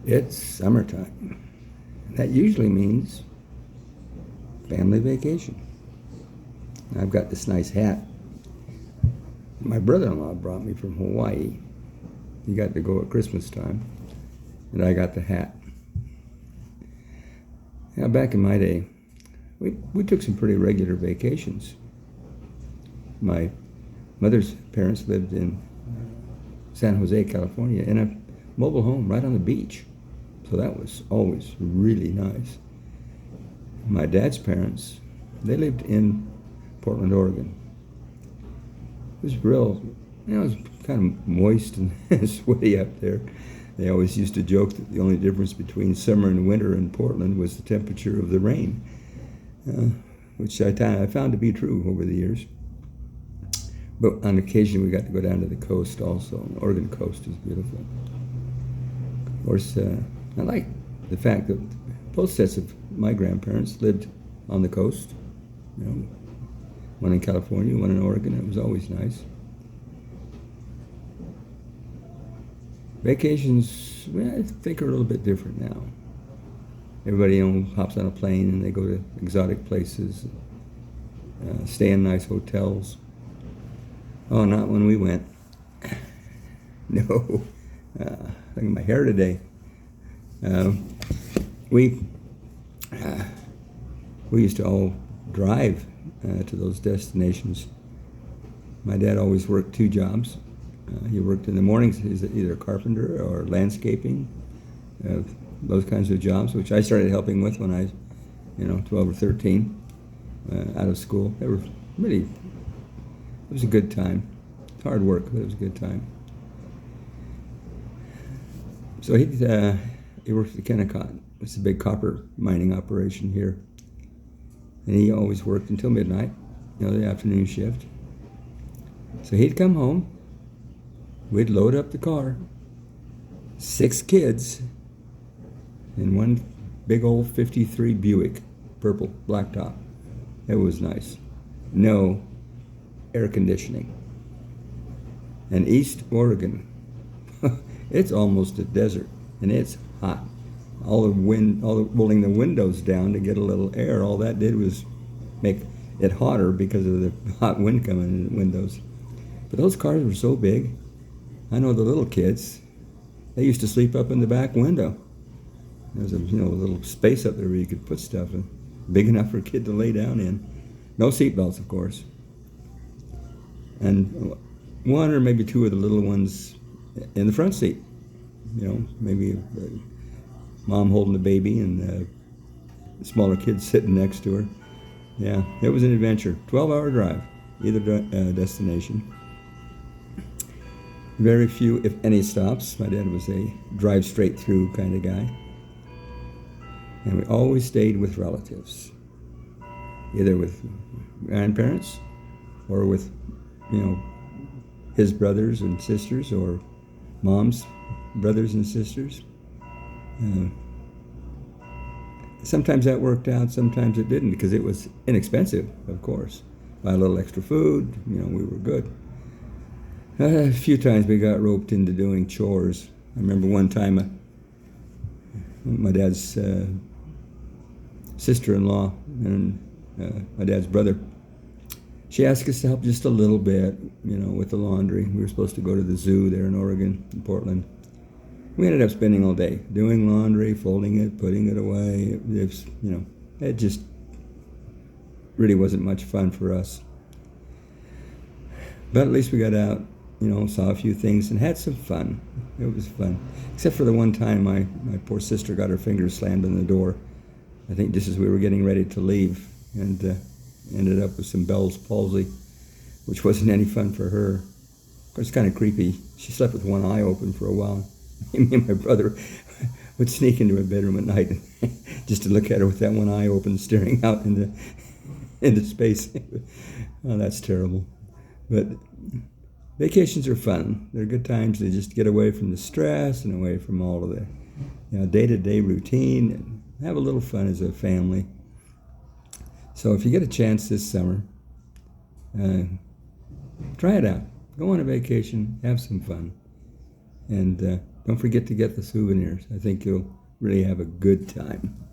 It's summertime. That usually means family vacation. I've got this nice hat my brother-in-law brought me from Hawaii. He got to go at Christmas time, and I got the hat. Now, back in my day, we took some pretty regular vacations. My mother's parents lived in San Jose, California, in a mobile home right on the beach. So that was always really nice. My dad's parents, they lived in Portland, Oregon. It was real, it was kind of moist and sweaty up there. They always used to joke that the only difference between summer and winter in Portland was the temperature of the rain, which I found to be true over the years. But on occasion, we got to go down to the coast also. The Oregon coast is beautiful. Of course, I like the fact that both sets of my grandparents lived on the coast. You know, one in California, one in Oregon. It was always nice. Vacations, well, I think, are a little bit different now. Everybody hops on a plane and they go to exotic places, stay in nice hotels. Oh, not when we went. No. Look at my hair today. We used to all drive to those destinations. My dad always worked two jobs. He worked in the mornings, he's either a carpenter or landscaping, those kinds of jobs, which I started helping with when I was, 12 or 13, out of school. They were really, it was a good time. Hard work, but it was a good time. So he worked at Kennecott. It's a big copper mining operation here. And he always worked until midnight, the afternoon shift. So he'd come home, we'd load up the car, 6 kids, in one big old 53 Buick, purple blacktop. It was nice. No air conditioning. And East Oregon, it's almost a desert, and it's hot. All the rolling the windows down to get a little air, all that did was make it hotter because of the hot wind coming in the windows. But those cars were so big. I know the little kids, they used to sleep up in the back window. There's a little space up there where you could put stuff in, big enough for a kid to lay down in. No seat belts, of course. And one or maybe 2 of the little ones in the front seat. Maybe mom holding the baby and the smaller kids sitting next to her. Yeah, it was an adventure. 12-hour drive, either destination. Very few, if any, stops. My dad was a drive straight through kind of guy. And we always stayed with relatives, either with grandparents or with, his brothers and sisters or mom's brothers and sisters. Sometimes that worked out, sometimes it didn't, because it was inexpensive, of course. Buy a little extra food, we were good. A few times we got roped into doing chores. I remember one time my dad's sister-in-law and my dad's brother, she asked us to help just a little bit, with the laundry. We were supposed to go to the zoo there in Oregon, in Portland. We ended up spending all day doing laundry, folding it, putting it away. It just really wasn't much fun for us. But at least we got out, saw a few things and had some fun. It was fun. Except for the one time my poor sister got her fingers slammed in the door, I think just as we were getting ready to leave, and ended up with some Bell's palsy, which wasn't any fun for her. Of course, it's kind of creepy. She slept with one eye open for a while. Me and my brother would sneak into her bedroom at night just to look at her with that one eye open, staring out into space. Oh, that's terrible. But vacations are fun. They're good times to just get away from the stress and away from all of the day-to-day routine and have a little fun as a family. So if you get a chance this summer, try it out. Go on a vacation, have some fun. And don't forget to get the souvenirs. I think you'll really have a good time.